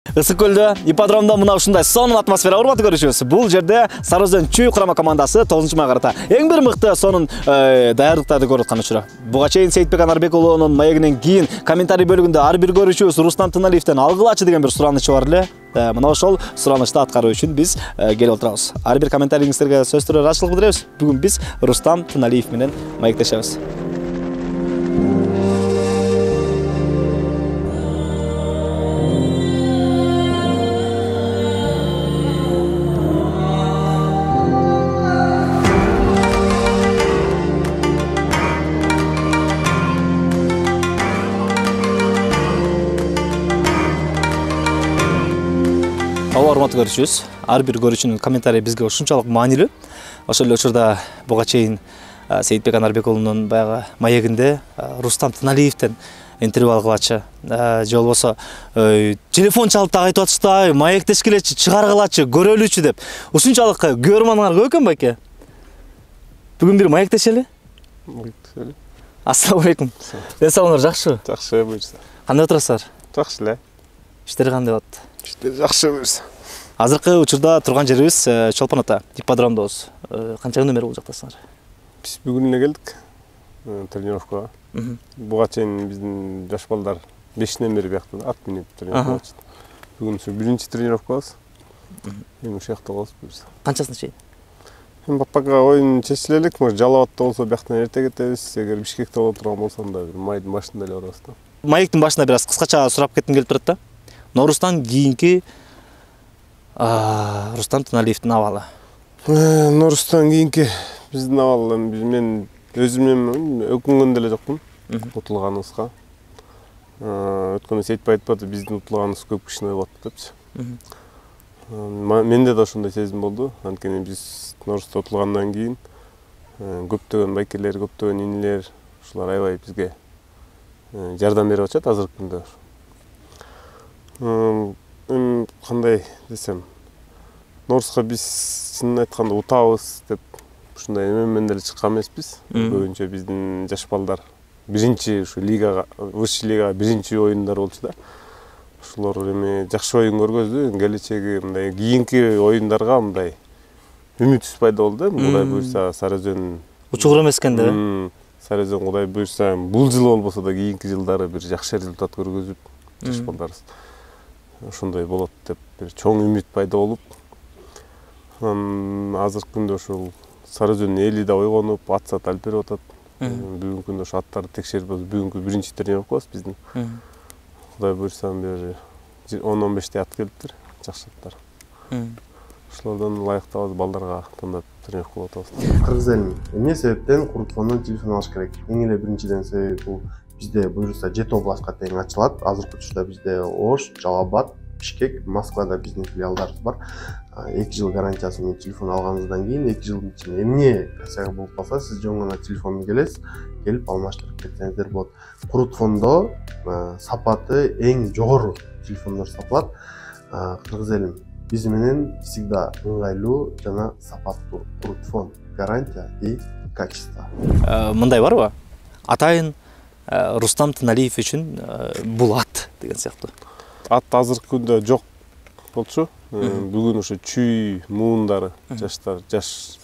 Ысык көлдө ипподромдо мына ушундай сонун атмосфера урматтуу көрүүчүбүз. Бул жерде Сары Өзөн Чүй курама командасы 9-мага карата эң бир мыкты сонун даярдыктарды көрүп аткан учуру. Буга чейин Сейитбек Анарбек уулунун маегинен кийин комментарий бөлүгүндө ар бир көрүүчүбүз Рустам Тыналиевден алгылачы деген бир суранычы бар эле. Мына ошол суранычты аткаруу үчүн биз келип отурабыз. Ар бир комментариңиздерге сөз түрү ыраазычылык билдиребиз. Бүгүн биз Рустам Тыналиев менен маектешебиз. Урматтуу көрүүчүбүз, ар бир көрүүчүнүн комментарийи бизге ушунчалык маанилүү. Ошол эле учурда буга чейин Сейитбек Анарбек уулунун баягы маегинде Рустам Тыналиевден интервью алгылачы, же болбосо телефон чалып так айтып атышты, маектешкилечи, чыгаргылачы, көрөлүчү деп. Ушунчалык көрөрманыңар көп экен байке. Бүгүн бир маектешели? Маектешели. Ассаламу алейкум. Ден соолугуңар жакшыбы? Жакшы, буйрса. Кандай отурасыздар? Жакшы эле. Иштер кандай болот? Иштер жакшы буйрса. Азыркы учурда турган жерибиз Чолпон ата ипподромдобуз. Канча күндөн бери бул жактасыңар? Биз бүгүн эле келдик тренировкага. Буга чейин биздин жаш балдар 5-тен бери биякта ат минип тренировка кылышты. Бүгүн ушу биринчи тренировкабыз. Эми ушул жакта болобуз буйрса. Канчасына чейин? Эми баппага оюн чечиле элек, Жалал абадта болсо бияктан эрте кетебиз. Эгер Бишкекте боло турган болсо анда майдын башында эле барабыз да. Маектин башында бир аз кыскача сурап кетким келип турат да. Ноорустан кийинки Рустам Тыналиевдин абалы. Ноорустан кийинки биздин абал мен өзүм өкүнгөн деле жокмун утулганыбызга. Өткөндө Сейитбек айтып атты, биздин утулганыбыз көп кишини ойлоп депчи. Менде да ошондой сезим болду. Анткени биз Ноорустан утулгандан кийин көптөгөн байкелер, көптөгөн инилер ушулар аябай бизге жардам берип атышат азыркы күндө. Кандай десем, Ноорусга биз чынын айтканда утабыз деп ушундай эмен деле чыккан эмеспиз. Көбүнчө биздин жаш балдар биринчи ушу лигага, высший лигага биринчи оюндар болчу да. Ошолор эми жакшы оюн көргөздү. Келечеги мындай кийинки оюндарга мындай үмүтүбүз пайда болду да. Кудай буйрса Сары Өзөн учугур эмес экен да. Сары Өзөн Кудай буйрса бул жыл болбосо да кийинки жылдары бир жакшы результат көргөзүп жаш балдарыбыз ошондой болот деп бир чоң үмүт пайда болуп, азыркы күндө ушул Сары Өзөнүн эли да ойгонуп, ат-сат алып берип атат. Бүгүнкү күндө ошо аттарды текшерип, бүгүнкү биринчи тренировкабыз биздин. Кудай буйрса бир 10-15 ат келиптир, жакшы аттар. Ошолордон ылайыктабыз балдарга тандап тренировка кылып атабыз. Кыргыз элим эмне себептен Курутфондон телефон алыш керек? Эң эле биринчиден себеби бул бизде буюрса 7 областка тең ачылат. Азыркы учурда бизде Ош, Жалал абад, Бишкек, Москвада биздин филиалдарыбыз бар. 2 жыл гарантиясы менен телефон алганыңыздан кийин 2 жылдын ичинде эмне косяк болуп калса, сиз жөн гана телефонду келесиз, келип алмаштырып кетсеңиздер болот. Курутфондо сапаты эң жогору телефондор сатылат. Кыргыз элим биз менен всегда ыңгайлуу жана сапаттуу Курутфон, гарантия и качество. Мындай барбы? Атайын Рустам Тыналиев үчүн бул ат деген сыяктуу. Ат азыркы күндө жок болчу. Бүгүн ушу чүй муундары, жаш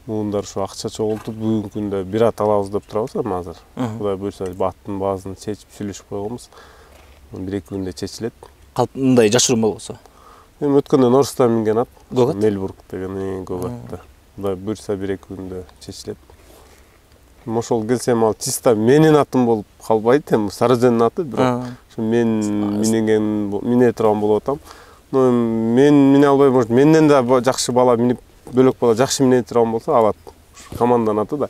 муундар ушу акча чогултуп, бүгүнкү күндө бир ат алабыз деп турабыз эми азыр. Кудай буйрса аттын баазын чечип сүйлөшүп койгонбуз. 1-2 күндө чечилет. Мындай жашыруун болбосо. Эми өткөндө Ноорустан минген ат, Гөгат? Мельбург деген эң көп ат. Кудай буйрса 1-2 күндө чечилет. Ошол келсем ал чисто менин атым болуп калбайт, эми Сары Өзөндүн аты, бирок ушу мен мине турган болуп атам. Но мен мине албай, может, менден да жакшы бала минип, бөлөк бала жакшы мине турган болсо алат. Команданын аты да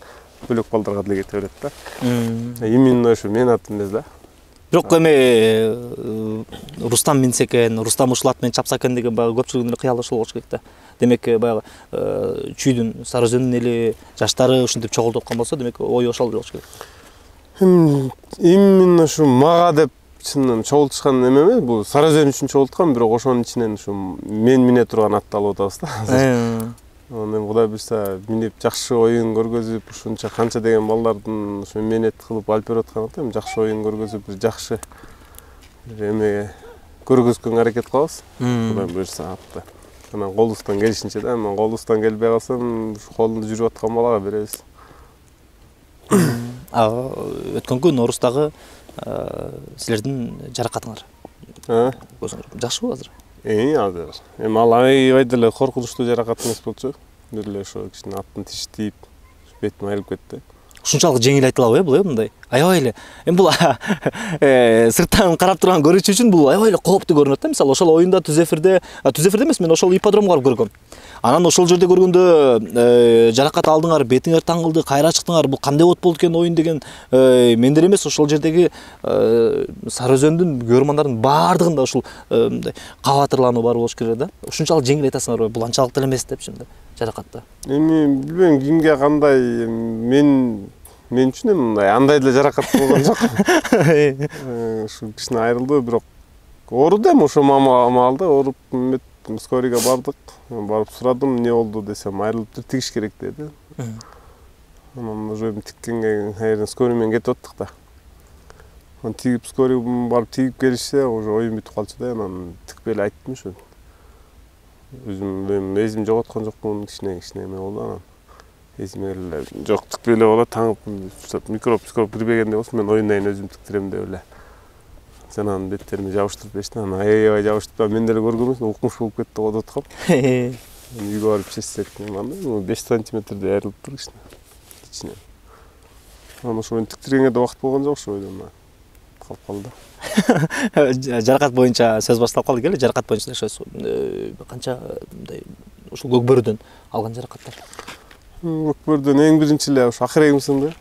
бөлөк балдарга деле кете берет да. Именно ушу менин атым эмес да. Бирок эми Рустам минсе экен, Рустам ушул ат менен чапса экен деген баягы көпчүлүктүн эле кыялы ошол болуш керек да. Демек баягы чүйдүн, Сары Өзөндүн эли жаштары ушинтип чогултуп аткан болсо, демек ою ошол болуш керек. Именно ушу мага деп чынын чогултушкан эме эмес, бул Сары Өзөн үчүн чогулткан, бирок ошонун ичинен ушу мен мине турган атты алып атабыз да. Эми Кудай буйрса минип жакшы оюн көргөзүп, ушунча канча деген балдардын ушу менет кылып алып берип аткан ат, эми жакшы оюн көргөзүп, бир жакшы эме көргөзгөнгө аракет кылабыз. Кудай буйрса апта. Анан колубуздан келишинче да, мен колубуздан келбей калсам, колунда жүрүп аткан балага беребиз. Өткөнгү Норустагы силердин жаракатыңар. Жакшыбы азыр? Азыр. Эми ал аябай деле коркунучтуу жаракат эмес болчу. Деле ошо кичине аттын тиши тийип, бетим айрылып кетти. Ушунчалык жеңил айтылабы бул мындай? Аябай эле. Эми бул сырттан карап турган көрүүчү үчүн бул аябай эле кооптуу көрүнөт да. Мисалы ошол оюнда түз эфирде эмес, мен ошол ипподромго барып көргөм. Анан ошол жерде көргөндө жаракат алдыңар, бетиңер таңылды, кайра чыктыңар. Бул кандай от болду экен оюн деген мендер эмес, ошол жердеги Сары Өзөндүн көрөрмандардын баардыгында ушул кабатырлануу бар болуш керек да. Ушунчалык жеңил айтасыңарбы? Бул анчалык деле эмес депчимди жаракатта. Эми билбейм кимге кандай, мен үчүн эми мындай андай деле жаракат болгон жок. Ушу кичине айрылды, бирок ооруду эми ошо маалда ооруп скорыйга бардык. Барып сурадым, эмне болду десем, айрылыптыр, тигиш керек деди. Анан уже тиккенге скорый менен кетип аттык да. Анан тигип скорый барып тигип келишсе, уже оюн бүтүп калчу да, анан тикпей эле айттым ушу. Өзүм эзим жоготкон жокмун, кичине эме болду анан. Эзиме эле жок, тикпей эле болот, таңып микроб кирбегендей болсун, мен оюндайын өзүм тиктирем деп эле. Жанагын беттериме жабыштырып беришти, анан аябай жабыштырып, мен деле көргөм, укмуш болуп кетти го деп аткам. Үйгө барып чечсек, мындай 5 сантиметрдей айрылып тур кичине. Анан ошону тиктиргенге да убакыт болгон жок, ошо бойдон калып калды. Жаракат боюнча сөз башталып калды эле, жаракат боюнча ошо канча мындай ушул көкбөрүдөн алган жаракаттар? Көкбөрүдөн эң биринчи эле ошо акырегим сынды.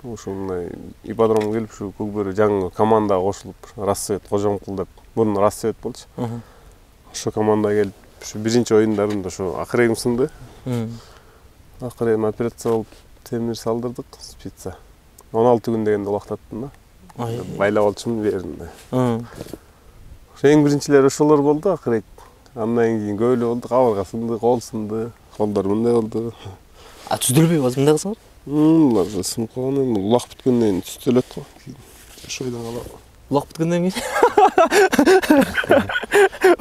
Ошо мындай ипподромго келип ушу көкбөрү жаңы командага кошулуп, Рассвет Кожомкул деп, мурун Рассвет болчу. Ошо командага келип, ушу биринчи оюндарымда ошо акырегим сынды. Акырегим операция болуп, темир салдырдык, спица. 16 күн дегенде улактаттым да. Байлап алчумун беринде. Ошо эң биринчилери ошолор болду акырет. Андан кийин көп эле болду, кабырга сынды, кол сынды, колдор мындай болду. Түздөлбөйбү азыр мындай кылсаңар? Булар сынып калган эми улак бүткөндөн кийин түздөлөт го. Ошойдон калат. Улак бүткөндөн кийин?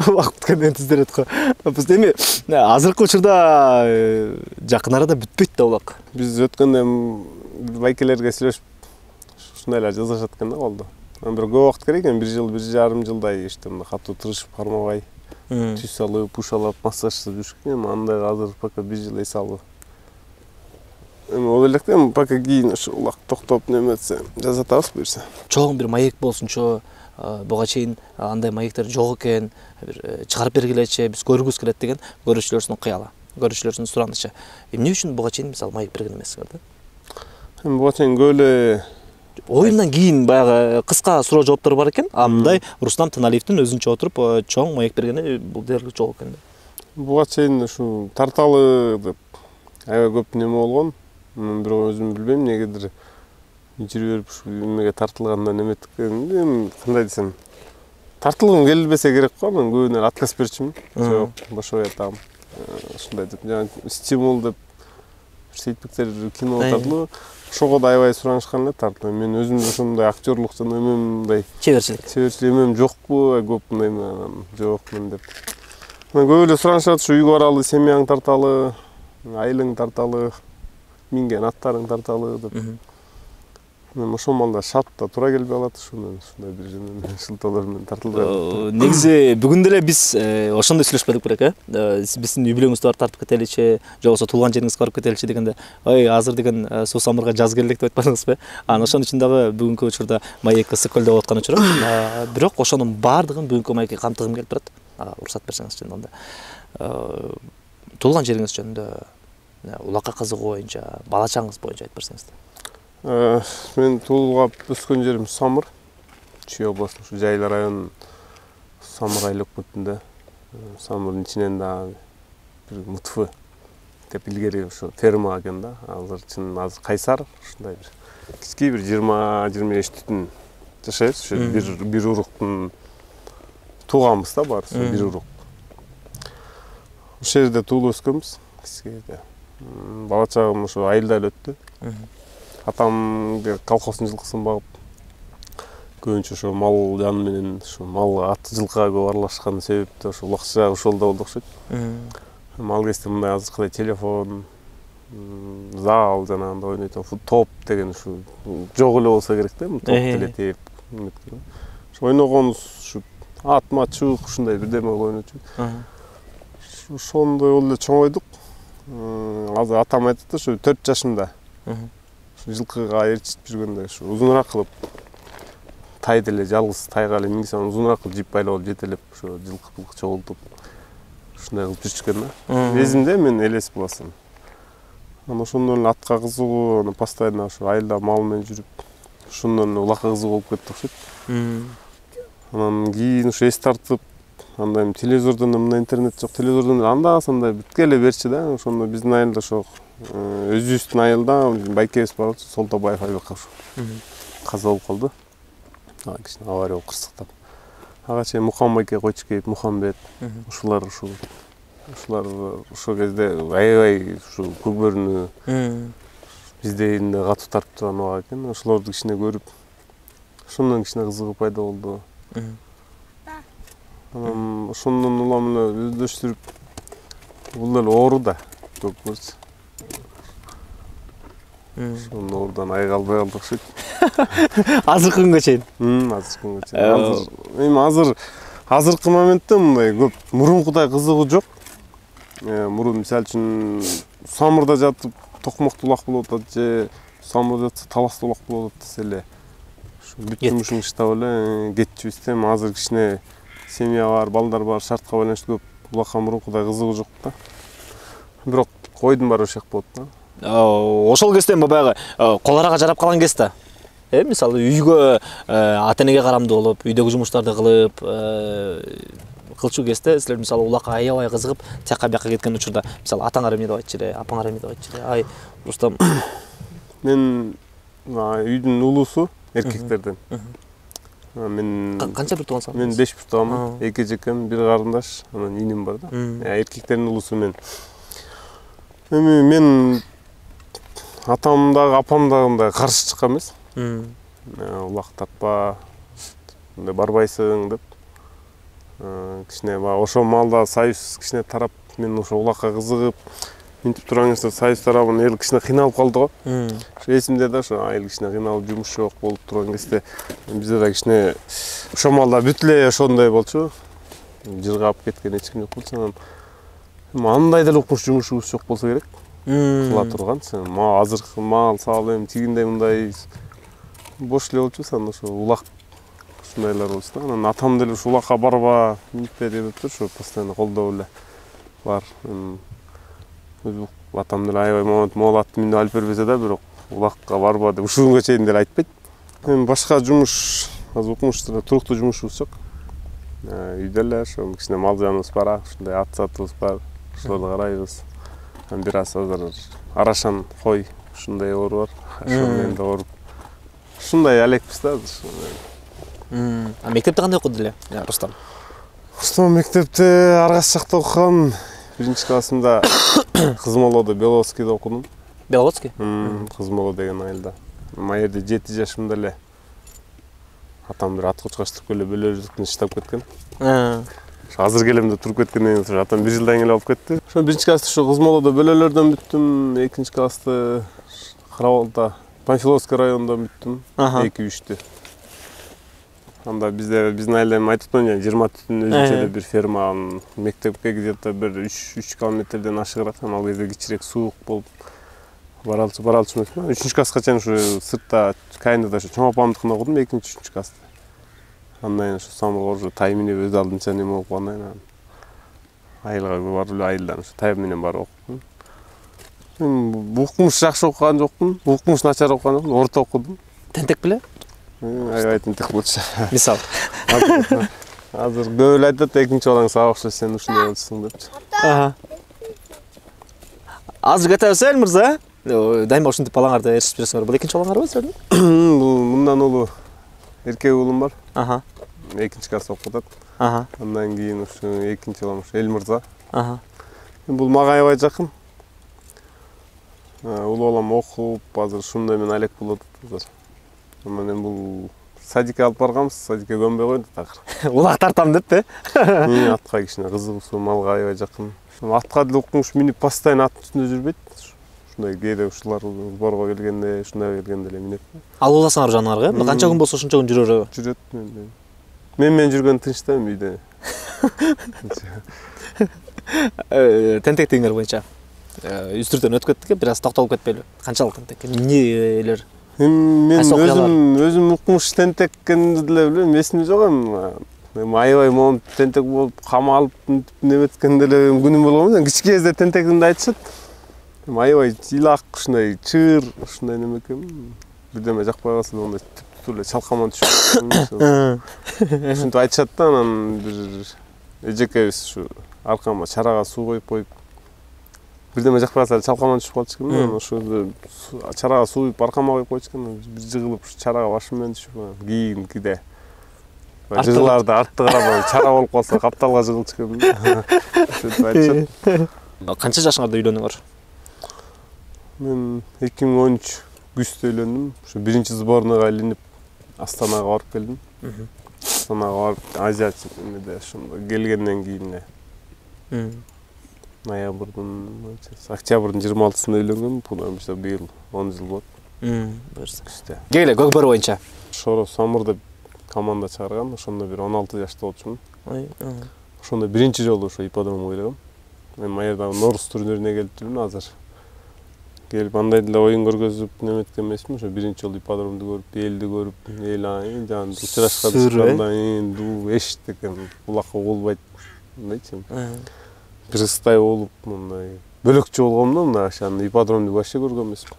Улак бүткөндөн түздөлөт го. Биз эми азыркы учурда жакын арада бүтпөйт да улак. Биз өткөндө байкелерге сүйлөшүп ушундай эле жазышат экен да колду. Бирок көп убакыт керек экен, 1 жыл, 1,5 жылдай иште катуу тырышып кармабай, түз салып, ушалап, массажсыз жүрүшүп эми андай азыр пока 1 жыл эс алып. Эми ол электе пока кийин ушу улак токтоп неметсе жазатабыз буюрса. Чоң бир маек болсунчу, буга чейин андай маектер жок экен, бир чыгарып бергилечи, биз көргүбүз келет деген көрүүчүлөрүбүздүн кыялы, көрүүчүлөрүбүздүн суранычы. Эмне үчүн буга чейин мисалы маек берген эмессиңер да? Эми буга чейин көп эле оюндан кийин баягы кыска суроо жооптор бар экен. Мындай Рустам Тыналиевдин өзүнчө отуруп чоң маек бергени бул дээрлик жок экен да. Буга чейин ушу тарталы деп аябай көп неме болгон. Бирок өзүм билбейм, негедир жүрүп берип ушу эмеге тартылгандан эметик. Эми кандай десем, тартылгым келбесе керек го, мен көбүнө отказ берчүмүн. Жок, бошой атам. Ушундай деп, жана стимул деп сейтпектер кино тартылуу. Ошого да аябай суранышкан эле тартылуу. Мен өзүм ошондой актерлук жана эмем мындай чеберчилик эмем жокпу, көп мындай жокмун деп. Мен көп эле суранышат, ушу үйгө баралы, семьяң тарталы, айылың тарталы, минген аттарың тарталы деп. Мен ошол маалда шат да туура келбей калат, ушундай бир шылтоолор менен тартылган. Негизи бүгүн деле биз ошондой сүйлөшпөдүк белек, биздин үй бүлөңүздү барып тартып кетеличи, же болбосо туулган жериңизге барып кетеличи дегенде, ой, азыр деген суу самырга жаз келдик деп айтпадыңызбы? Анан ошон үчүн дагы бүгүнкү учурда маек ысык көлдө болуп аткан учур. Бирок ошонун баардыгын бүгүнкү маекке камтыгым келип турат. Уруксат берсеңиз анда. Туулган жериңиз жөнүндө, улакка кызыгуу боюнча, бала чаңыңыз боюнча айтып берсеңиз. Мен туулгап өскөн жерим Самыр, Чүй областынын ушу Жайла районунун Самыр айыл өкмөтүндө. Самырдын ичинен дагы бир Мутфы деп илгери ошо ферма экен да. Азыр Кайсар, ушундай бир кички бир 20-25 түтүн жашайбыз. Ошо бир уруктун тууганбыз да, баарыбыз бир урук. Ошол жерде туулуп өскөнбүз. Кичкейде. Бала чагым ошо айылда эле өттү. Атам колхоздун жылкысын багып көбүнчө ошо мал жаны менен ушу малга ат жылкыга көп аралашкан себепти ошо убакча ошол да болду окшойт. Ал кезде мындай азыркыдай телефон, зал жанагындай ойнойт, топ деген ушу жок эле болсо керек да, топ деле тээп. Ошо ойногонбуз ушу ат-матчук ушундай бирдеме ойночу. Ошондой болуп эле чоңойдук. Азыр атам айтат да, ушу 4 жашымда жылкыга ээрчитип жүргөндө ушу узунураак кылып тайды эле жалгыз тайга эле мингиз аны узунураак кылып жип байлап алып жетелеп ошо жылкы чогултуп ушундай кылып жүрчүкөн да. Эсимде мен элес буласым. Анан ошондон эле атка кызыгуу, аны постоянно ошо айылда мал менен жүрүп, ошондон улакка кызыгуу болуп кетти окшойт. Анан кийин ошо эс тартып, анда эми телевизордон мындай интернет жок, телевизордон анда-санда бүтке эле берчи да. Ошондо биздин айылда ошо өзүбүздүн айылда байкебиз бар болчу, Солтобаев Айбек ушу каза болуп калды. Кичине авария болуп кырсыктап. Ага чейин Мукан байке, Койчукеев, Мухамбет ушулар ошол кезде аябай ушу көкбөрүнү бизден да катуу тартып турган убак экен. Ошолорду кичине көрүп, ошондон кичине кызыгуу пайда болду. Анан ошондон улам эле өздөштүрүп, бул эле оору да көкбөрчү. Ошондон оордон айыга албай калдык окшойт. Азыркы күнгө чейин. Азыркы күнгө чейин. Азыркы моментте мындай көп мурункудай кызыгуу жок. Мурун мисалы үчүн самырда жатып токмокто улак болуп атат же самырда жатса таласта улак болуп атат десе эле бүт жумушун иштеп эле кетчүбүз да. Азыр кичине семья бар, балдар бар, шартка байланыштуу көп улакка мурункудай кызыгуу жок да. Бирок ойдун баары ошол болот да. Ошол кезде баягы кол арага жарап калган кез да. Мисалы үйгө ата-энеге карамдуу болуп, үйдөгү жумуштарды кылып, кылчу кезде силер мисалы улакка аябай кызыгып, тияка бияка кеткен учурда, мисалы атаңар эмне деп айтчу эле, апаңар эмне деп айтчу эле? Ай, Рустам. Мен үйдүн улуусу эркектерден. Мен канча бир туугансың? Мен 5 бир тууганмын, 2 жекем, 1 карындаш, анан иним бар да. Эркектердин улуусу мен. Эми мен атам дагы, апам дагы каршы чыккан эмес. Улак тартпа, мындай барбайсың деп. Кичине ошол маалда союз кичине тарап, мен ошо улакка кызыгып, минтип турган кезде союз тарабын эл кичине кыйналып калды го. Ошо эсимде да, ошо айыл кичине кыйналып жумуш жок болуп турган кезде бизде да кичине ошол маалда бүт эле ошондой болчу. Жыргап кеткен эч ким жок болчу. Анан андай деле укмуш жумушубуз жок болсо керек. Кыла турган. Азыркы мал салым, тигиндей мындай бош эле болчубуз. Анан ошо улак ушундайлар болчу да. Анан атам деле ушу улакка барба, минтпе деп тур, ошо постоянно колдоп эле бар. Өзү атам деле аябай могул ат минип алып бербесе да, бирок улакка барба деп ушул күнгө чейин деле айтпайт. Эми башка жумуш, азыр укмуштуу туруктуу жумушубуз жок. Үйдө эле ошо кичине мал жаныбыз бар, ушундай ат сатыбыз бар. Ошолорду карайбыз. Бир аз азыр арашан кой ушундай оору бар. Ошол менен да ооруп. Ушундай элекпиз да азыр. Мектепте кандай окуду эле, Рустам? Рустам мектепте Аргас жакта окугам. 1-классымда Кызмолодо, Беловодскийде окудум. Беловодский? Кызмоло деген айылда. Майерде 7 жашымда эле атам бир ат кочкачтырып келе бөлөжүктүн иштеп кеткен. Азыр келемде туруп кеткенден кийин атам 1 жылдан кийин алып кетти. Ошо 1-класста ошо Кызмолодо бөлөлөрдөн бүттүм. 2-классты Карабалда, Панфиловский районунда бүттүм. 2-3тү. Анда биздин айылда айтып атпаймынбы, 20 түтүн өзүнчө эле бир ферма, мектепке где-то бир 3 километрден ашыгыраак, ал кезде кичирээк суук болуп баралчу эмес. 3-класска чейин ушу сыртта Кайнада ошо чоң апамдыкында окудум, 2-3 класста. Андан кийин ошо самырга уже тай минип өз алдынча неме болуп калгандан кийин айылга барып эле айылдан ошо тай менен барып окудум. Укмуш жакшы окуган жокмун, укмуш начар окуган жокмун, орто окудум. Тентек беле? Аябай тентек болчу. Мисал. Азыр көп эле айтат, экинчи балаң сага окшойт, сен ушундай болчусуң депчи. Азыр кете берсең мырза, дайыма ушинтип балаңарды ээрчитип жүрөсүңөр. Бул экинчи балаңарбы силердин? Мындан улуу эркек уулум бар. 2-класста окуп атат. Андан кийин ушу экинчи балам ушу Эл мырза. Бул мага аябай жакын. Улуу балам окуп, азыр ушундай менен алек болуп атат. Анан бул садикке алып барганбыз, садикке көнбөй койду такыр. Улак тартам деппи? Атка кичине кызыгуусу, малга аябай жакын. Атка деле укмуш минип постоянно аттын үстүндө жүрбөйт. Ушундай кээде ушулар сборго келгенде, ушундай келгенде эле минет. Ал уласаңар жанарга, канча күн болсо ошончо күн жүрөбү? Жүрөт. Мен жүргөн тынчтайм үйдө. Тентектигиңер боюнча үстүртөн өтүп кеттик, бир аз токтолуп кетпейлби? Канчалык тентек? Эмнелер? Мен өзүм укмуш тентеккенди деле билбейм, эсимде жок эми. Аябай момун тентек болуп, камалып, неметкенде эле күнүм болгон эмес. Кичке кезде тентегимди айтышат. Аябай илак, ушундай чыр, ушундай неме экен. Бирдеме жакпай калса мындай түп эле чалкаман түшүп. Ушинтип айтышат да, анан бир эжекебиз ушу аркама чарага суу коюп бирдеме жакпай калса чалкаман түшүп калчу экен. Анан ошо чарага суу куюп аркама коюп койчу экен. Бир жыгылып ушу чарага башым менен түшүп, кийинкиде жыгыларды артты карап чара болуп калса капталга жыгылчу экен. Ошентип айтышат. Канча жашыңарда үйлөнүңөр? Мен 2013 күздө үйлөндүм. Ошо биринчи сборныйга илинип Астанага барып келдим. Астанага барып Азия чемпионатында ошондо келгенден кийин ноябрдын, октябрдын 26-сында үйлөнгөм. Бунан быйыл 10 жыл болот. Буюрса. Келе көкбөр боюнча. Шоро Самыр деп команда чыгарган. Ошондо бир 16 жашта болчумун. Ошондо биринчи жолу ошо ипподромго келгем. Мен Майырдагы Норус турнирине келип жүрмүн азыр. Келип андай деле оюн көргөзүп неметкен эмесмин. Ошо биринчи жолу ипподромду көрүп, элди көрүп, эл жан учурашкан чыккандан ду эшиттик экен. Булакка болбойт дейчи. Бир ыстай болуп, мындай бөлөкчө болгом да, мындай ашаны ипподромду вообще көргөн эмесмин.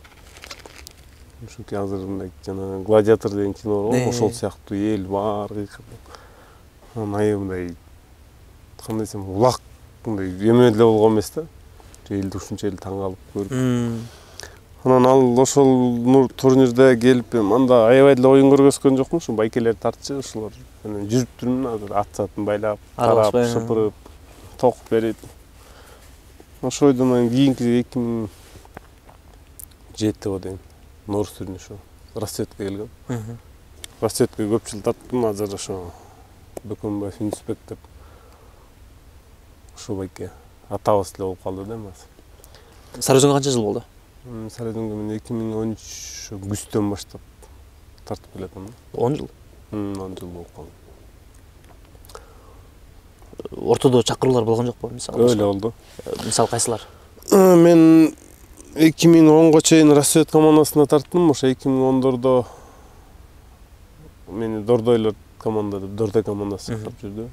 Ушунки азыр мындай жана Гладиатор деген кино бар, ошол сыяктуу эл бар кыйкырып. Анан мындай кандай десем, улак мындай эме деле болгон эмес да. Элди ушунча эле таң калып көрүп. Анан ал ошол турнирде келип, анда аябай деле оюн көргөзгөн жокмун, ушу байкелер тартчы, ушулар менен жүрүп жүрмүн азыр, ат сатын байлап, карап, шыпырып, токуп берип. Ошойдон кийинки 2007 дейм. Норус турнири ошо Рассветке келгем. Рассветке көп жыл тарттым, азыр ошо Бөкөнбаев Инспект деп ошо байке атабыз эле болуп калды да эмес. Сарыөзөнгө канча жыл болду? Сарыөзөнгө мен 2013 күздөн баштап тартып келатам. 10 жыл. 10 жыл болуп калды. Ортодо чакыруулар болгон жокпу мисалы? Өлө болду. Мисалы кайсылар? Мен 2010го чейин Рассвет командасына тарттым. Ошо 2010дордо мени Дордойлор команда деп Дордой командасы чакырып жүрдү.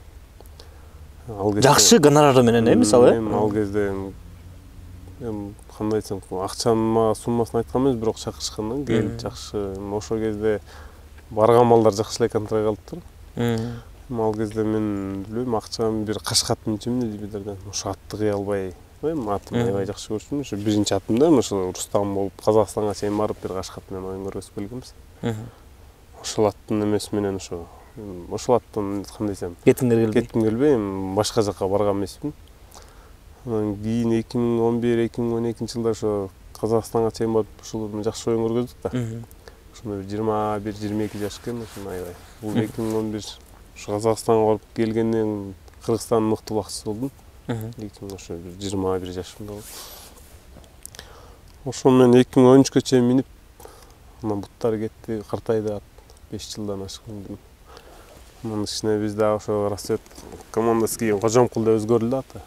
Жакшы гонорары менен мисалы? Ал кезде кандай айтсам, акчанын суммасын айткан эмес, бирок чакырышкандан келип жакшы. Ошол кезде барган балдар жакшы эле контракт алыптыр. Ал кезде мен билбейм, акчам бир кашкат минчимин дибилерден. Ошо атты кыя албай, атым аябай жакшы көрчүмүн. Ошо биринчи атымда ошо Рустам болуп Казакстанга чейин барып бир кашкат менен оюн көргөзүп келгенбиз. Ошол аттын эмеси менен ошол аттан кандай десем, кетким келбей, башка жакка барган эмесмин. Анан кийин 2011-2012 жылда ошо Казакстанга чейин барып ушул жакшы оюн көргөздүк да. Ошондо 21-22 жаш экен, ошондо аябай. Бул 2011 ошо Казакстанга барып келгенден Кыргызстандын мыкты улакчысы болдум. Ошо 21 жашымда болуп. Ошол менен 2013кө чейин минип, анан буттары кетти, картайды, 5 жылдан ашкан. Анан кичине биз дагы ошо Рассвет командасы кийин Кожомкулда өзгөрүлдү аты.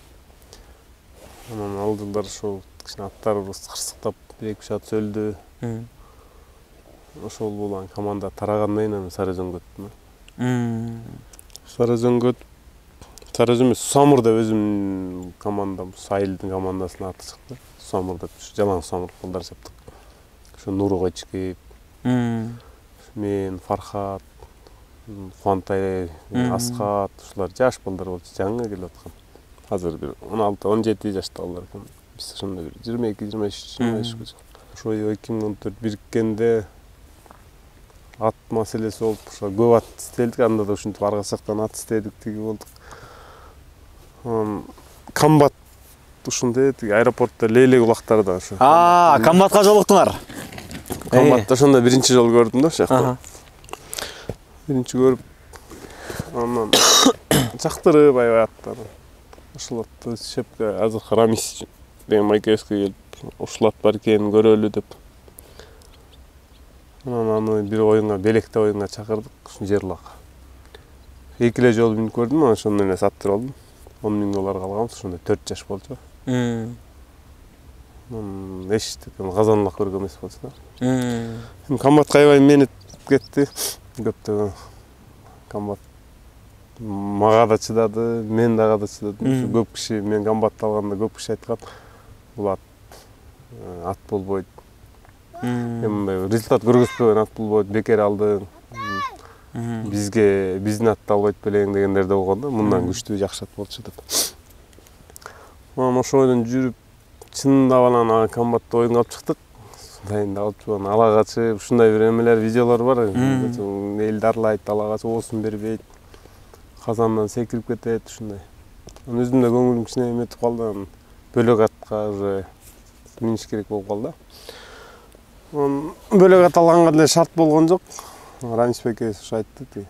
Анан ал жылдар ошол кичине аттарыбыз кырсыктап, 1-2 ат өлдү. Ошол болгон команда тарагандан кийин Сарыөзөнгө өттүм. Сарыөзөнгө Сарыөзөн Самыр деп өзүмдүн командам, Сайылдын командасына аты чыкты. Самыр деп жалаң Самыр балдар чаптык. Ошо Нуру Кочкиев, мен, Фархат, Кубантай, Аскат, ушулар жаш балдар болчу, жаңы келип аткан. Азыр бир 16-17 жашта балдар экен. Биз ошондо бир 22-23 жаш. Ошо 2014 бириккенде ат маселеси болуп, ошо көп ат истелдик, анда да ушинтип арга жактан ат истедик, тиги болдук. Комбат ушундай тиги аэропортто Лейлек улактарда ошо. Комбатка жолуктуңар. Комбатта ошондо биринчи жолу көрдүм да ошол жакта. биринчи көрүп анан жактырып аябай аттары ушул атты шепке азыр Рамис деген Майкевский келип ушул ат бар экенин көрөлү деп анан аны бир оюнга белекте оюнга чакырдык ушул Жерлакка 2 эле жолу минип көрдүм анан ошондон эле саттырып алдым $10,000 алганбыз ошондо 4 жаш болчу эшиктик казанлык көргөн эмес болчу да комбатка аябай менет кетти көптөгөн комбат мага да чыдады мен дагы да чыдадым көп киши мен комбатты алганда көп киши айткан бул ат болбойт мындай результат көргөзбөгөн ат болбойт бекер алдың биздин атты албайт белең дегендер да болгон да мындан күчтүү жакшы ат болчу деп анан ошол бойдон жүрүп чындап анан комбатты оюнга алып чыктык дайында алып анан ала качып ушундай бир эмелер видеолор бар эл дарлайт ала качып оосун бербейт казандан секирип кетет ушундай анан өзүм да көңүлүм кичине эметип калды анан бөлөк атка уже миниш керек болуп калды анан бөлөк ат алганга деле шарт болгон жок Рамис Бекеев ушу айтты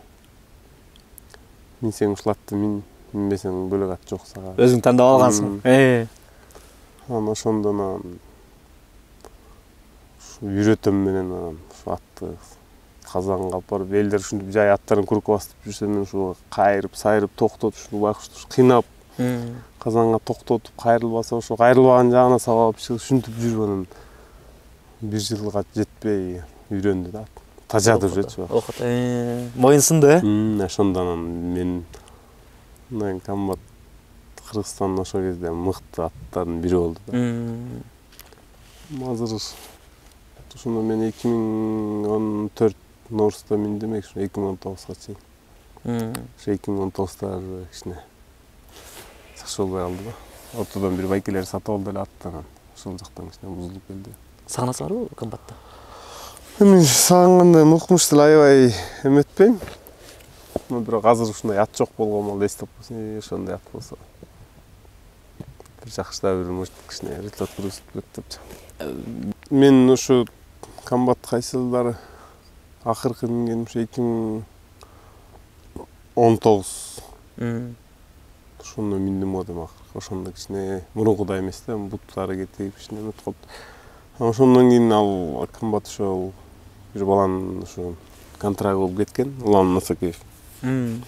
минсең ушул атты минбесең бөлөк ат жок сага өзүң тандап алгансың анан ошондон үйрөтөм менен ушу атты Казанга алып барып элдер ушинтип жай аттарын курукка басып жүрсө мен ушу кайрып сайрып токтотуп ушул байкушту кыйнап Казанга токтотуп кайрылбаса ошо кайрылбаган жагына салып алып ушинтип жүрүп анан 1 жылга жетпей үйрөндү да тажады жүрчү моюнсунду ошондо анан мен мындай комбат Кыргызстандын ошол кезде мыкты аттардын бири болду да азыр ошондо мен 2014 Норусда миндим 2019га чейин ошо 2019да кичине жакшы болбой калды да ортодон бир байкелер сатып алды эле атты анан ошол жактан кичине бузулуп келди сагынасыңарбы комбатты эми сагынгандай мукмуш деле аябай эметпейм бирок азыр ушундай ат жок болгомо эстеп койсоң ошондой ат болсо бир жакшы да бир может кичине результат көрсөтүп кетти депчи мен ушу комбат кайсы жылдары акыркы мингеним ушу 2019 ошондо миндим го дейм акыркы ошондо кичине мурункудай эмес да буттары кетип кичине өтүп калды ошондон кийин ал комбат ошол бир баланын ушу контрагы болуп кеткен Улан Насакеев анан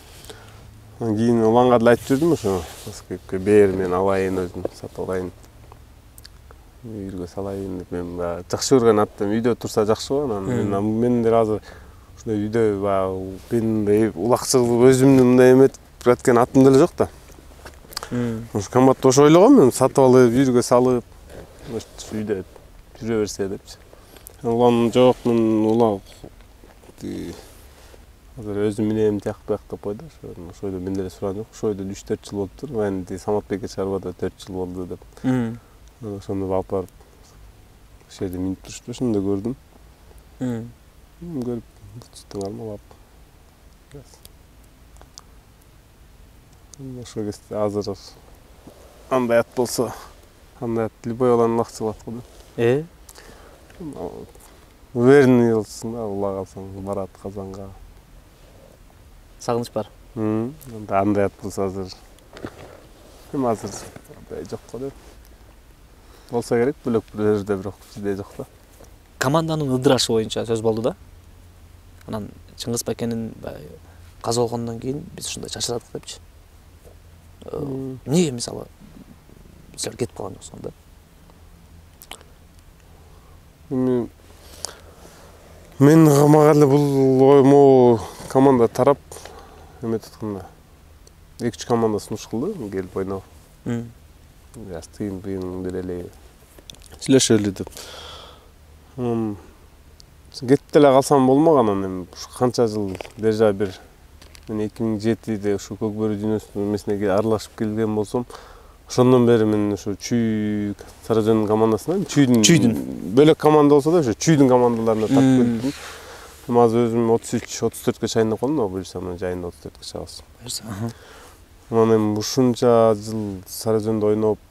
кийин Уланга деле айтып жүрдүм ошо Насакеевке бер мен алайын өзүм сатып алайын үйгө салайын деп мен баягы жакшы көргөн аттым үйдө турса жакшы го анан мен деле азыр ушундай үйдө баягы мен улакчылып өзүмдү мындай эметип жаткан атым деле жок да ошо комбатты ошо ойлогом мен сатып алып үйгө салып үйдө жүрө берсе депчи улам жок мен улам азыр өзүм минем тияк буяк деп койду ошо ойдо мен деле сурадым ошо ойдо 3-4 жыл болуптур анан Саматбекке чарбада 4 жыл болду деп ошондо алып барып ошол жерде минип турушту ошондо көрдүм көрүп чыктыңармы алып ошол кезде азыр андай ат болсо андай ат любой баланын улакчылык ат го деп уверенный болсуң да улак алсаң барат Казанга сагыныч бар андай ат болсо азыр эми азыр андай жок го деп болсо керек бөлөк бир жерде бирок бизде жок да команданын ыдырашы боюнча сөз болду да анан Чыңгыз Бакенин каза болгондон кийин биз ушундай чачырадык депчи эмнеге мисалы силер кетип калган жоксуңар да мен мага эле бул могу команда тарап эметип атканда 2-3 команда сунуш кылды келип ойноп тыйын берели сүйлөшөлү деп кетип деле калсам болмок анан эми канча жыл déjà бир мен 2007-де ушу көк бөрү дүйнөсүнүн эмесине аралашып келген болсом ошондон бери мен ушу Чүй Сарыөзөндүн командасына Чүйдүн бөлөк команда болсо да ушу Чүйдүн командаларына тартып келдим эми азыр өзүм 33-34 чайындап калдым да буюрса анан жайында 34 чыгабыз анан эми ушунча жыл Сарыөзөндө ойноп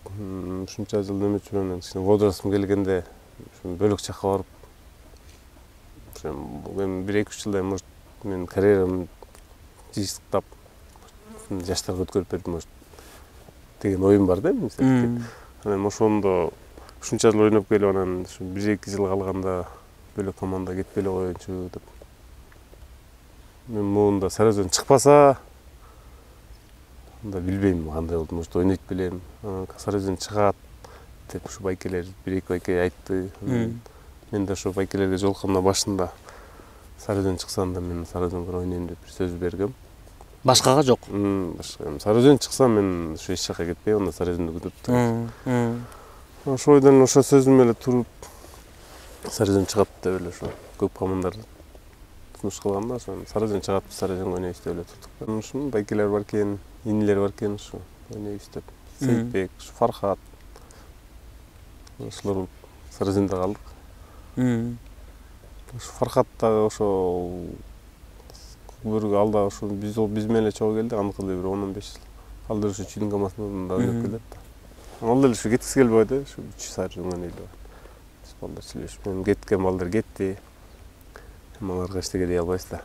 ушунча жыл неметип жүрөм кичине возрастым келгенде бөлөк жакка барып эми 1-2-3 жылдай может мен карьерамды жыйыстыктап жаштарга өткөрүп бердим может деген оюм бар да мисалы. Анан ошондо ушунча жыл ойноп келип анан ушу 1-2 жыл калганда бөлөк команда кетпей эле коеюнчу деп. Мен муунда Сарыөзөн чыкпаса анда билбейм кандай болду. Может ойнойт белем. Сарыөзөн чыгат деп ушу байкелер 1-2 байке айтты. Мен да ошо байкелерге жолукканда башында Сарыөзөн чыкса анда мен Сарыөзөнгө ойнойм деп бир сөз бергем. Башкага жок. Башка. Сарыөзөн чыкса мен ошо эч жака кетпей, анда Сарыөзөндө күтүп турам. Ошойдон ошо сөзүм эле туруп Сарыөзөн чыгат деп эле ошо көп командар сунуш кылганда ошо Сарыөзөн чыгат, Сарыөзөнгө ойнойбуз деп эле турдук. Ушун байкелер бар экен, инилер бар экен, ошо ойнойбуз деп. Сейитбек, Фархат. Ошолор Сарыөзөндө калдык. Ошо Фархат дагы ошо бир алда ошо биз менен эле чогуу келди, аныкы бир 10-15 жыл. Ал деле ошо Чүйдүн командасында ойноп келет да. Ал деле ушу кеткиси келбей койду, ушу 3 Сарыөзөнгө ойнойлу. Биз балдар сүйлөшүп, мен кеткен балдар кетти. Аларга эчтеке дей албайбыз да.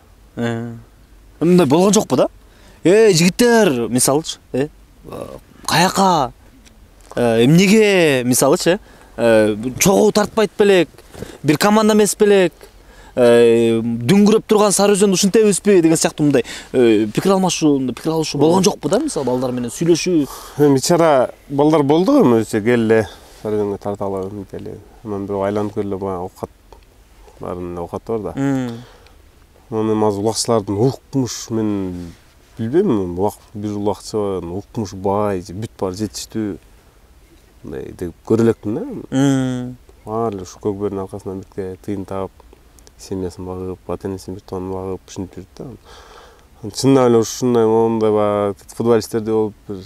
Мындай болгон жокпу да? Жигиттер, мисалычы, каяка? Эмнеге, мисалычы, чогуу тартпайт белек, бир команда эмес белек, дүңгүрөп турган Сарыөзөндү ушинтип өспөй деген сыяктуу мындай пикир алышуу болгон жокпу да, мисалы балдар менен сүйлөшүү? Эми ичара балдар болду го, өзү келе Сарыөзөнгө тарталы мынтеле. Анан бирок айланып келе баягы оокат барын оокат бар да. Анан азыр улакчылардын укмуш мен билбейм, бир улакчы укмуш бай, бүт баары жетиштүү мындай деп көрө электим да. Баары ушу көкбөрүнүн аркасынан бүткө тыйын таап, семьясын багып, ата-энесин бир тоонун багып, ушинтип жүрүп да. Чындап эле ушундай моундай баягы футболисттердей болуп, бир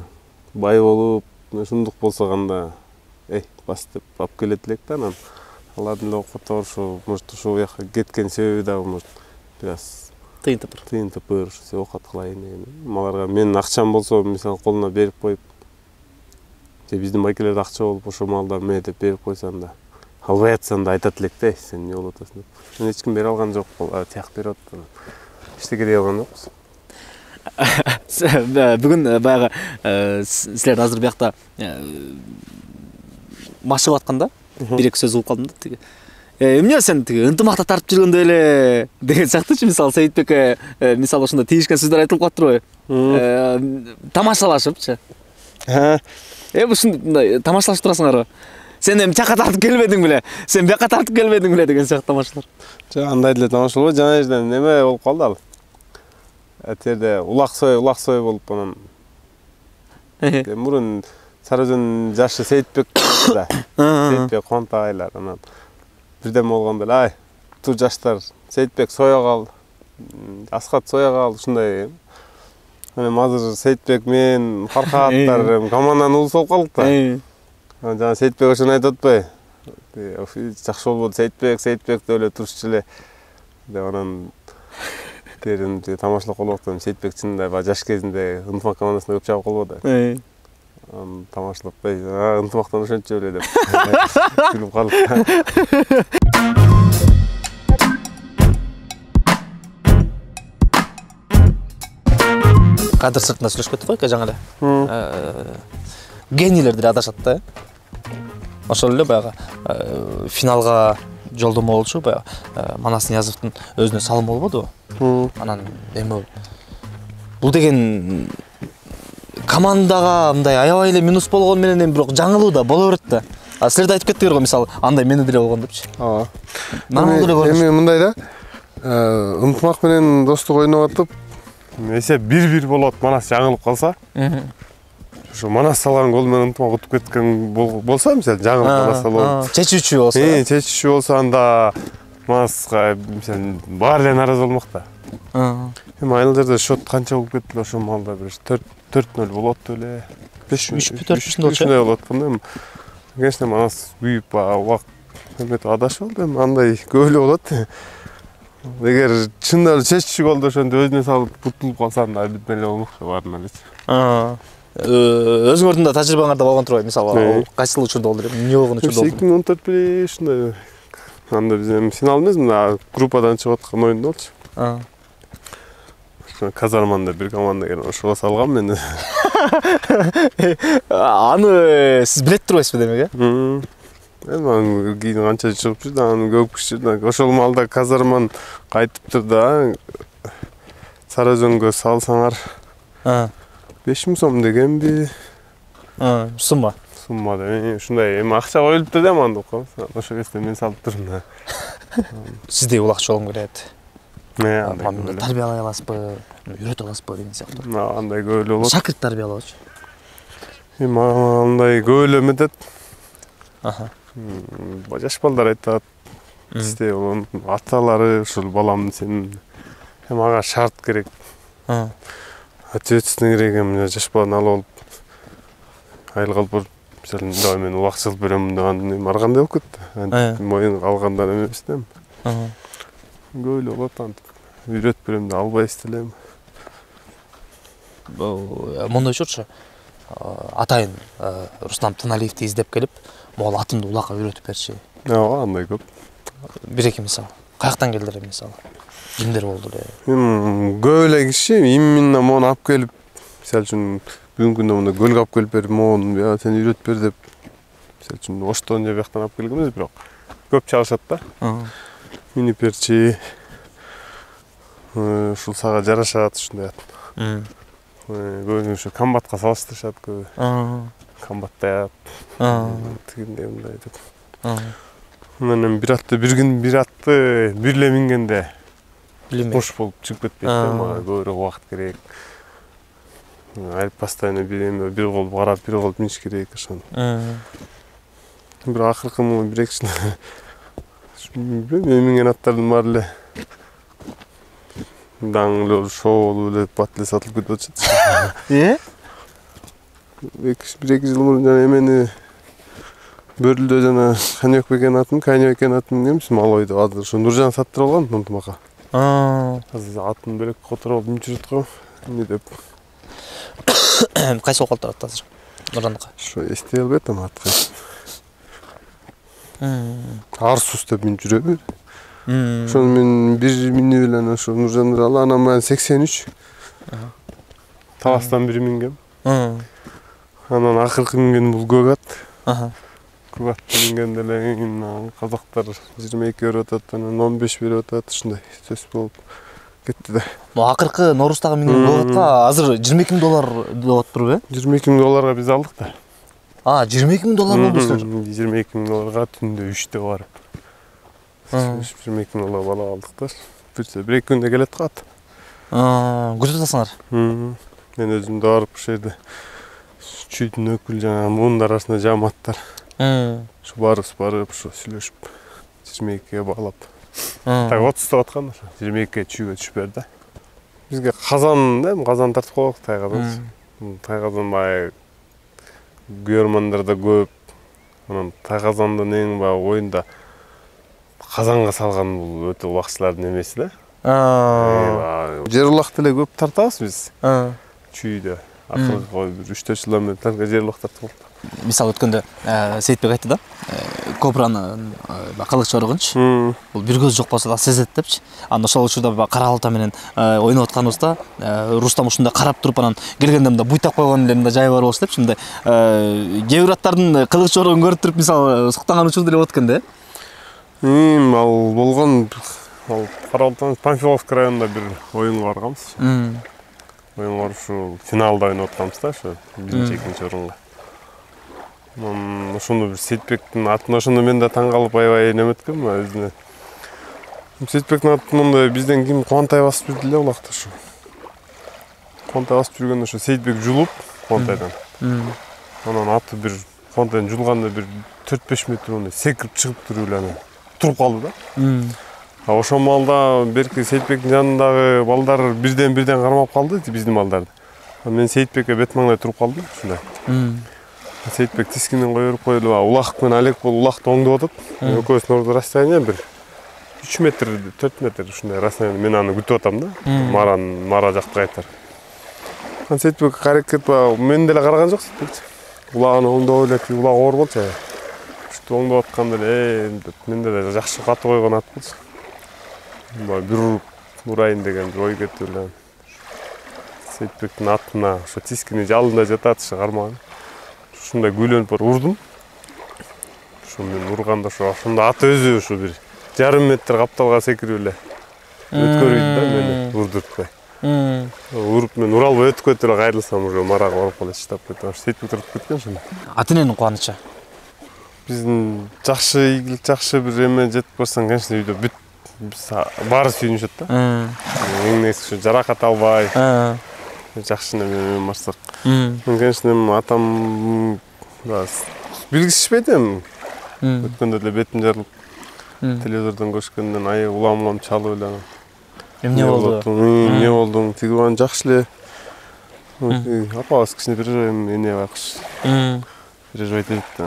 бай болуп, ушундук болсо кандай бас деп алып келет элек да. Анан алардын эле окуттар ошо, может ошол жака кеткен себеби дагы может бир аз тыйын тыпыр, оокат кылайын деген. Аларга менин акчам болсо, мисалы колуна берип коюп, же биздин байкелерде акча болуп, ошо малдар ме деп берип койсам да, албай атсам да айтат элек да, сен эмне болуп атасың деп. Мен эч ким бере алган жок, тияк берип атты. Эчтеке дей алган жокпуз. Бүгүн баягы силер азыр биякта машыгып атканда 1-2 сөз кылып калдым да, тиги. Эмне сен тиги ынтымакта тартып жүргөндө эле деген сыяктуучу, мисалы Сейитбекке мисалы ошондой тийишкен сөздөр айтылып калат турбайбы? Тамашалашыпчы. Ушундай тамашалашып турасыңарбы? Сен эми жака тартып келбедиң беле? Сен бияка тартып келбедиң беле деген сыяктуу тамашалар. Жок, андай деле тамаша болбойт. Жана жерден неме болуп калды ал. Атерде улак сой болуп анан. Мурун Сарыөзөн жашы Сейитбек да. Сейитбек Контагайлар анан бирден болгондо эле, ай, тур жаштар, Сейитбек соя кал, Аскат соя кал, ушундай. Анан азыр Сейитбек мен Фархаттар команданын улусу болуп калдык да. Жана Сейитбек ошону айтып атпайбы? Жакшы болбоду Сейитбек деп эле турушчу эле деп анан терин тамашалап калып Сейитбек чынында баягы жаш кезинде ынтымак командасында көп чабып калбады. Тамашалап ынтымактан ошентчү эле деп күлүп калдык. Кадр сыртында сүйлөшүп кеттик го жаңы эле. Генийлер деле адашат да. Ошол эле баягы финалга жолдомо болчу, баягы Манас Ниязовдун өзүнө салым болбодубу? Анан эме болду. Бул деген командага мындай аябай эле минус болгону менен эми бирок жаңылуу да боло берет да. Силер да айтып кеттиңер го, мисалы андай менде деле болгон депчи. Нормалдуу эле көрүнүш. Эми мындай да. Ынтымак менен достук ойноп атып, эсеп 1-1 болот, Манас жаңылып калса. Ошо Манас салган гол менен ынтымак утуп кеткен болсо, мисалы жаңылып Манас салып. Чечүүчү болсо. Чечүүчү болсо анда Манаска мисалы баары эле нааразы болмок да. Эми айыл жерде счет канча болуп кетти, ошо малда бир 4-0 болот эле. 3-4 болчу. болот. Конечно, Манас күйүп убак эметип адашып алды, эми андай көп эле болот. Эгер чындап эле чечүүчү голду ошондо өзүнө салып бутулуп калса анда бүт эле болмокчу баарынан эле. Өзүңөрдүн да тажрыйбаңарда болгон турбайбы, мисалы кайсыл учурда болду, эмне болгон учурда болду? 2014 ушундай анда биз эми финал эмес, мына группадан чыгып аткан оюнда болчу. казарманда бир команда келген, ошого салгам мен. Аны сиз билет турбайсызбы демек, э? Эми кийин канча чыгып жүрдү, аны көп киши ошол маалда казарман кайтыптыр да. Сары Өзөнгө салсаңар 5000 сом дегенби? Сумма. Сумма да. Ушундай эми акча коюлупту да манда. Ошо кезде мен салып турдум да. Сиздей улакчы болгум келет. Андай Тарбиялай аласызбы, үйрөтө аласызбы деген сыяктуу. андай көп эле болот. Шакырт тарбиялоочу. Эми андай көп эле метет. Жаш балдар айтат. Бизде аталары ушул балам сен эми ага шарт керек. Ответственный керек эми жаш баланы алып алып айыл калып мисалы давай мен убакчылык берем деген эми ар кандай болуп кетти. Моюн алгандар эмес да. Көп эле болот антип үйрөтүп берем да албайбыз делем. Мондай чурчу. Атайын Рустам Тыналиевди издеп келип, могул атымды улакка үйрөтүп берчи. Ооба, андай көп. Бир-эки мисал. Каяктан келдилер мисалы? Кимдер болду эле? Көп эле киши именно мону алып келип, мисалы үчүн бүгүнкү күндө мына көлгө алып келип берип, мону сен үйрөтүп бер деп, мисалы үчүн Оштон же бияктан алып келгенбиз, бирок көп чалышат да. Минип берчи. Ушул сага жарашат ушундай. Көбүнчө ушу комбатка салыштырышат көбү. Комбатта тигиндей мындай деп. Мен бир атты бирле мингенде кош болуп чыгып кетпейт да, мага көбүрөөк убакыт керек. Айып постоянно бир кол карап, бир кол миниш керек ошону. Бир акыркы бир эки минген аттардын баары эле даңлы шоолу эле бат эле сатылып кетип атышат. Бир эки жыл мурун жана эмени Бөрүлдө жана Каныбек экен атын эмес малойду. Азыр ошо Нуржан саттырып алган Нуртумакка. Азыр атын белек которуп минчип жаткан. Эмне деп. Кайсы болуп калды ат азыр? Нуржандыкы. Ошо эстей албайт ам аты. Арсус деп минчип жүрөбү. Ошону мен бир минип эле ошо Нуржанды алып, анан мен 83. Таластан бир мингем. Анан акыркы минген бул көк ат. Көк ат мингенде эле казактар 22 берип атат, анан 15 берип атат, ушундай сөз болуп кетти да. Могу акыркы Норустагы минген көк атка азыр $22,000 деп атпырбы, э? $22,000 биз алдык да. $22,000 болду силер. $22,000 түндө 3 барып. $22,000 бала алдык да. Бир-эки күндө келет го ат. Күтүп атасыңар. Мен өзүм барып ошол жерде чүйдүн өкүл жана муундар арасында жамааттар. Ошо барып ошо сүйлөшүп 22-ге баалап. Так 30 деп аткан ошо 22-ге чүйгө түшүп берди. Бизге казан да, казан тартып коелук, тай казан. Тай казан бай күйөрмандар да көп. Анан тай казандын эң баягы оюнда казанга салган бул өтө убакчылардын эмеси да. Жер улак деле көп тартабыз биз. Чүйдө. Акыркы 3-4 жылдан бери жер улак тартып болду. Мисалы өткөндө Сейитбек айтты да, кобранын кылыч чорыгынчы. Бул бир көз жок болсо да сезет депчи. Анда ошол учурда каралта менен ойноп атканыбызда Рустам ушундай карап туруп анан келгенде мында буйтак койгон эле мында жайы бар болчу депчи. Мындай кээ бир аттардын кылыч чорыгын көрүп туруп мисалы суктанган учур деле болот экен да. Ал болгон Каралтан Панфиловский районунда бир оюнга барганбыз. Оюнга ушул финалда ойноп атканбыз да, ошо 1-2 орунга. Ошондо бир Сейитбектин атын ошондо мен да таң калып аябай неметкем өзүнө. Сейитбектин атын мондай бизден ким Кубантай басып жүрдү эле улакта ошо. Кубантай басып жүргөндө ошо Сейитбек жулуп Кубантайдан. Анан аты бир Кубантайдан жулганда бир 4-5 метр мындай секирип чыгып туруп эле туруп калды да. Ошол маалда берки Сейитбектин жанындагы балдар бирден кармап калды биздин балдарды. Мен Сейитбекке бет маңдай туруп калдым ушундай. Сейитбек тискинен коюп коелуп, улак менен Алек болуп улакты оңдоп атат. Экөөбүздүн ордо расстояние бир 3 метр, 4 метр ушундай расстояние. Мен аны күтүп атам да. Мара жакты кайтар. Сейитбек каракет мен деле караган жок Сейитбек. Улагын оңдоп элек, улак оор болчу. Ушинтип оңдоп атканда эле мен деле жакшы каты койгон ат болчу. Бир урайын деген ой кетти эле. Сейитбектин атына ошо тискини жалында жатат ошо кармаган. Ушундай күйлөнүп барып урдум. Ошо мен урганда ошондо аты өзү ошо бир жарым метр капталга секирип эле өткөрүйдү да мени урдуртпай. Уруп мен ура албай өтүп кетип эле кайрылсам уже марага барып калып чыдап кетти. Сейитбек туруп кеткен ошондо. Ата эненин кубанычы. Биздин жакшы ийгилик, жакшы бир эме жетип барсаң, конечно, үйдө бүт баары сүйүнүшөт да. Эң негизгиси ушу жаракат албай, жакшы неме барсак. Мен, конечно, атам билгизишпейт эми. Өткөндө эле бетим жарылып, телевизордон көрүшкөндөн аяк улам чалып эле. Эмне болду? Эмне болдуң? Тиги баан жакшы эле. Апабыз кичине переживай эне байкуш. Переживать этти,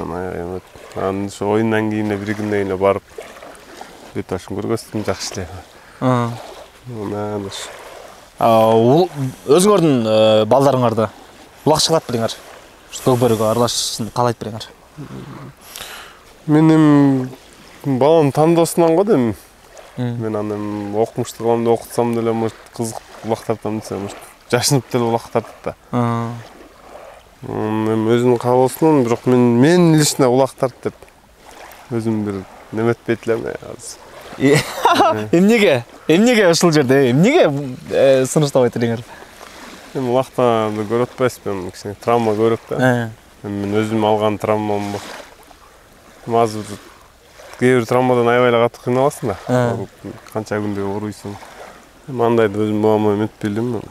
анан ошо оюндан кийин бир күндөн кийин барып бет башын көргөздүм, жакшы эле. Өзүңөрдүн балдарыңарды улакчы кылат белиңер. Көкбөрүгө аралашсын каалайт белиңер. Менин балам тандоосунан го дейм. Мен аны окумуштуу кыламын деп окутсам деле, может, кызык улак тартам десе, может, жашынып деле улак тартат да. Мен өзүнүн каалоосунан, бирок мен лично улак тарт деп өзүм бир неметпейт элем азыр. Эмнеге ушул жерде? Эмнеге сыныштабайт элеңер? Мен улактарды көрүп атпайсызбы, кичине травма көрөт да. Мен өзүм алган травмам бар. Азыр кээ бир травмадан аябай эле катуу кыйналасың да. Канча күндө ооруйсуң. Андайды өзүм мама эметпей элем.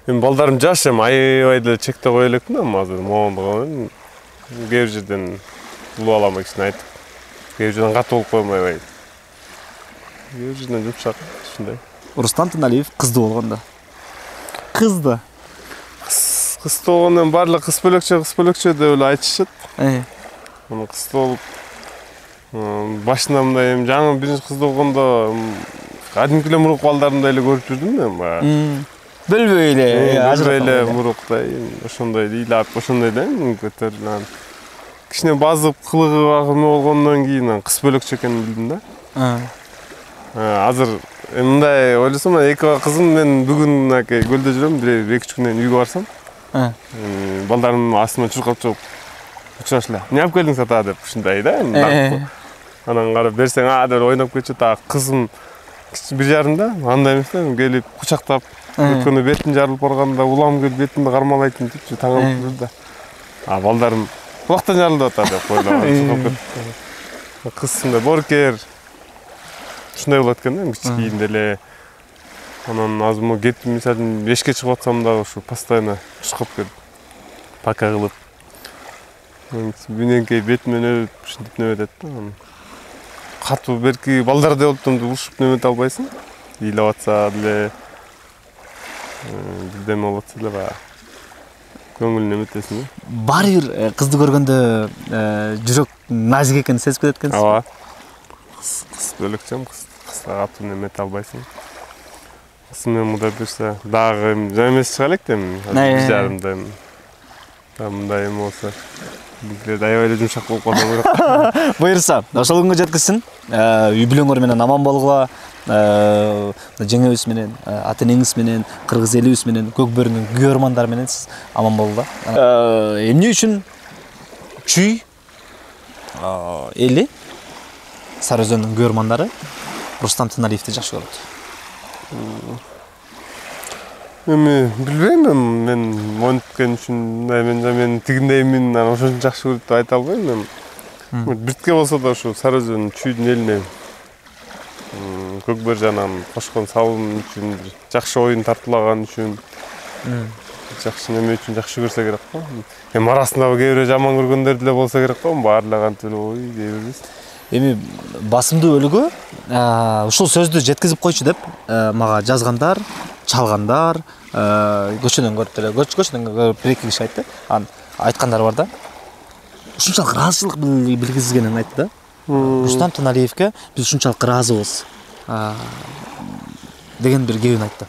Мен балдарым жаш, аябай деле чекте кое элекмин, азыр моондугу кээ бир жерден улуу аламай кичине айтып, кээ бир жерден катуу болуп коймой, кээ бир жерден жумшак ушундай. Рустам Туналиев кыздуу болгондо. Кызды. Кыздуу болгондон баардык кыз бөлөкчө деп эле айтышат. Муну кыздуу болуп башында мындай жаңы биринчи кыздуу болгондо кадимки эле мурук балдарымдай эле көрүп жүрдүм мен баягы. Бөлбөй эле, муруктай, ошондой ыйлап, ошондой да көтөрүлгөн. Кичине базып кылыгы багымы болгондон кийин кыз бөлөкчө экенин билдим да. Азыр мындай ойлосом, эки кызым мен бүгүн көлдө жүрөм, бир 2-3 күндөн үйгө барсам, балдарым астыма чуркап чыгып учураш эле. Эмне алып келдиң ата деп ушундай да. Анан карап берсең, деп ойноп кетчү, та кызым 1 жарымда, андай эмес да, келип кучактап, өткөндө бетим жарылып барганда улам келип бетимди кармалайтын депчи, таң алып жүрдү да. Балдарым улактан жарылып атат деп ойлогон. Кызымда боркер. Ушундай болот экен да, кичинде эле. Анан азыр мо кетип, мисалы, эшикке чыгып атсам да, ушу постоянно чуркап келип, пока кылып. Мененкей бетимен өбүп, ушинтип неметет да. Катуу берки балдар деп болуптум, урушуп немете албайсың. Ыйлап атса деле, бирдеме болуп атса деле баягы көңүл неметесиң. Баары бир кызды көргөндө жүрөк назик экенин сезип кетет экенсиз. Ооба. Кыз бөлөкчөм, кызга катуу немете албайсың. Кызым мында берсе, дагы эмес чыга элек да, 1 жарымда. Мындай эме болсо, аябай эле жумшак болуп калса керек. Буйрса, ошол күнгө жеткизсин. Үй бүлөңөр менен аман болгула. Жеңебиз менен, ата энеңиз менен, кыргыз элибиз менен, Көкбөрүнүн күйөрмандары менен сиз аман болгула. Эмне үчүн Чүй эли Сары Өзөндүн күйөрмандары Рустам Туналиевди жакшы көрөт? Эми билбейм, мен монткөн үчүн мен тигиндеймин, ошон жакшы көрөт деп айта албайм. Биртке болсо да ушу Сары Өзөндүн Чүйдүн элине Көкбөр жанагын кошкон салым үчүн, жакшы оюн тартуулаган үчүн, жакшы неме үчүн жакшы көрсө керек го. Эми арасында кээ бир жаман көргөндөр деле болсо керек го, баарлыгы антип эле ой дейбиз. Эми басымдуу өлүгү ушул сөздү жеткизип койчу деп мага жазгандар, чалгандар, көчөдөн көрүп бир-эки киши айтты. Анан айткандар бар да. Ушунчалык ыраазычылык билгизгенин айтты да. Рустам Туналиевге биз ушунчалык ыраазыбыз деген бир кебин айтты.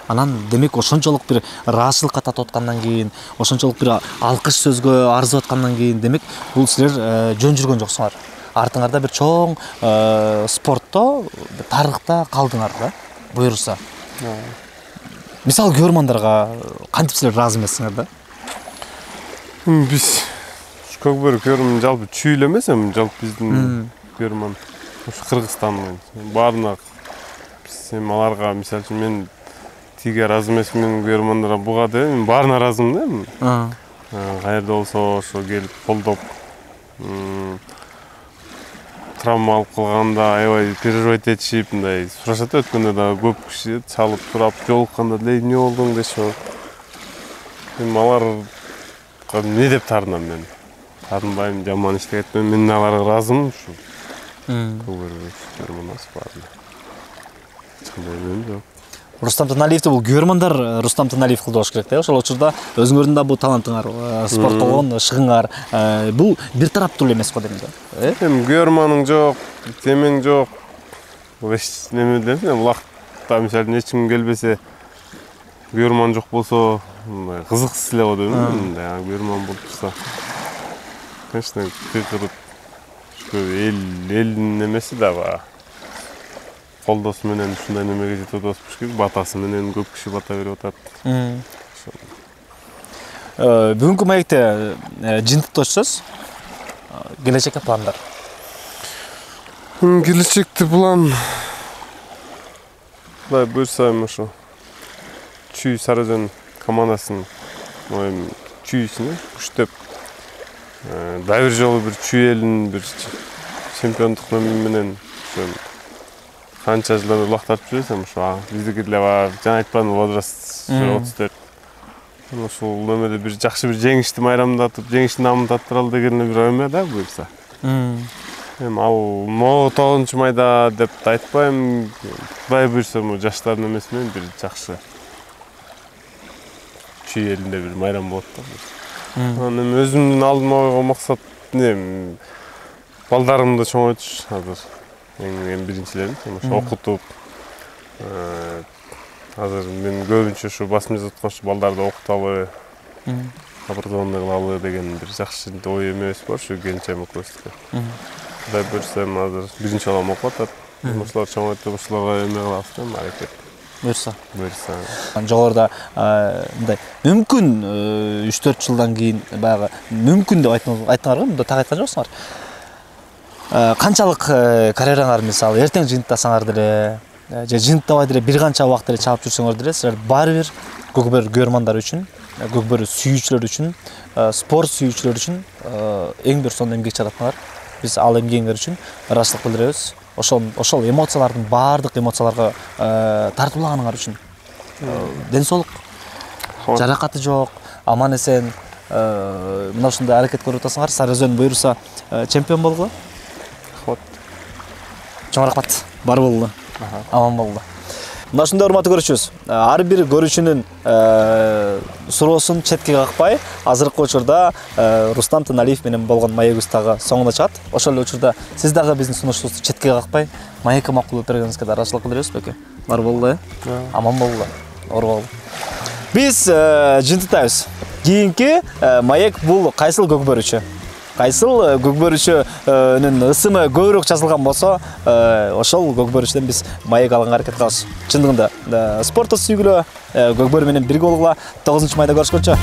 Анан демек ошончолук бир ыраазычылыкка татып аткандан кийин, ошончолук бир алкыш сөзгө арзып аткандан кийин, демек бул силер жөн жүргөн жоксуңар. Артыңарда бир чоң спортто, тарыхта калдыңар да, буйрса. Мисалы көрмандарга кантип силер ыраазы эмессиңер да? Биз көкбөрү көрмөн жалпы чүй эле эмес, эми жалпы биздин көрмөн ушу Кыргызстандын баарына эми аларга мисалы үчүн мен тиги ыраазы эмесмин көрмандарга буга деп мен баарына ыраазымын да. Каерде болсо ошо келип колдоп травма алып калганда аябай переживать этишип мындай сурашат. Өткөндө дагы көп киши чалып турап жолукканда эле эмне болдуң дешип. Эми аларга эмне деп таарынам мен? Таарынбайм, жаман ишти этпейм. Мен аларга ыраазымын ушу. Көрмөнөс баарына. Чындап жок. Рустам Тыналиевди бул көрмандар Рустам Тыналиев кылды болуш керек да. Ошол учурда өзүңөрдүн да бул талантыңар, спортко болгон шыгыңар бул бир тараптуу эмес го дейм да. Эми көрманың жок, темең жок. Эч неме дейм, улакта мисалы эч ким келбесе, көрман жок болсо, кызыксыз эле го дейм. Көрман болуп турса. Конечно, кыйкырып элдин немеси да бар. Колдосу менен ушундай немеге жетип атпыш керек, батасы менен көп киши бата берип атат. Бүгүнкү маекте жыйынтыкташсыз. Келечекке пландар. Келечекте план Кудай буйрса ошо Чүй Сарыөзөн командасынын чүйүсүнө күчтөп да бир жолу бир чүй элинин бир чемпиондук менен канча жылдар улактартып жүрсөм ошо биздики деле бар. Жана айткан возраст 34. Ошол немеде бир жакшы бир жеңишти майрамдатып, жеңишти намын таттыралы деген бир ойм да буйрса. Эми ал 9-майда деп айтпайм. Кудай буйрса, жаштардын эмеси менен бир жакшы чүй элинде бир майрам болот да. Анан өзүмдүн алдыма койгон максат балдарымды чоңойтуш азыр. Эң биринчилери ошо окутуп, азыр мен көбүнчө ушу басым жазып аткан балдарды окуталы, образованный кылалы деген бир жакшы ой эмебиз бар ушу келинчегим окуйбузга. Кудай буйрса азыр биринчи балам окуп атат. Ошолор чоңойтуп, ошолорго эме кылабыз да, аракет. Буйрса. Жогоруда мындай мүмкүн 3-4 жылдан кийин баягы мүмкүн деп айттыңар го, мында так айткан жоксуңар. Канчалык карьераңар мисалы эртең жыйынтасаңар деле, же жыйынтабай деле бир канча убакыт деле чалып жүрсөңөр деле, силер баары бир көкбөрү көрмандар үчүн, көкбөрү сүйүүчүлөр үчүн, спорт сүйүүчүлөр үчүн эң бир сонун эмгек чыгараттыңар. Биз ал эмгегиңер үчүн ыраазычылык билдиребиз. Ошол эмоциялардын баардык эмоцияларга тартуулаганыңар үчүн. Ден соолук, жаракаты жок, аман эсен мына ушундай аракет көрүп атасыңар. Сарыөзөн буйрса чемпион болгула. Чоң рахмат. Бар болду. Аман болду. Мына ушундай урматтуу көрүүчүбүз. Ар бир көрүүчүнүн суроосун четке какпай, азыркы учурда Рустам Тыналиев менен болгон маегибиз дагы соңуна чыгат. Ошол эле учурда сиз дагы биздин сунушубузду четке какпай, маекке макулдук бергениңизге ыраазычылык билдиребиз беке. Бар болду, аман болду. Оор болду. Биз жыйынтыктайбыз. Кийинки маек бул кайсыл көкбөрүчү? Кайсыл көкбөрүчүнүн ысымы көбүрөөк жазылган болсо, ошол көкбөрүчүдөн биз маек алганга аракет кылабыз. Чындыгында спортты сүйгүлө, көкбөрү менен бирге болгула. 9-майда көрүшкөнчө.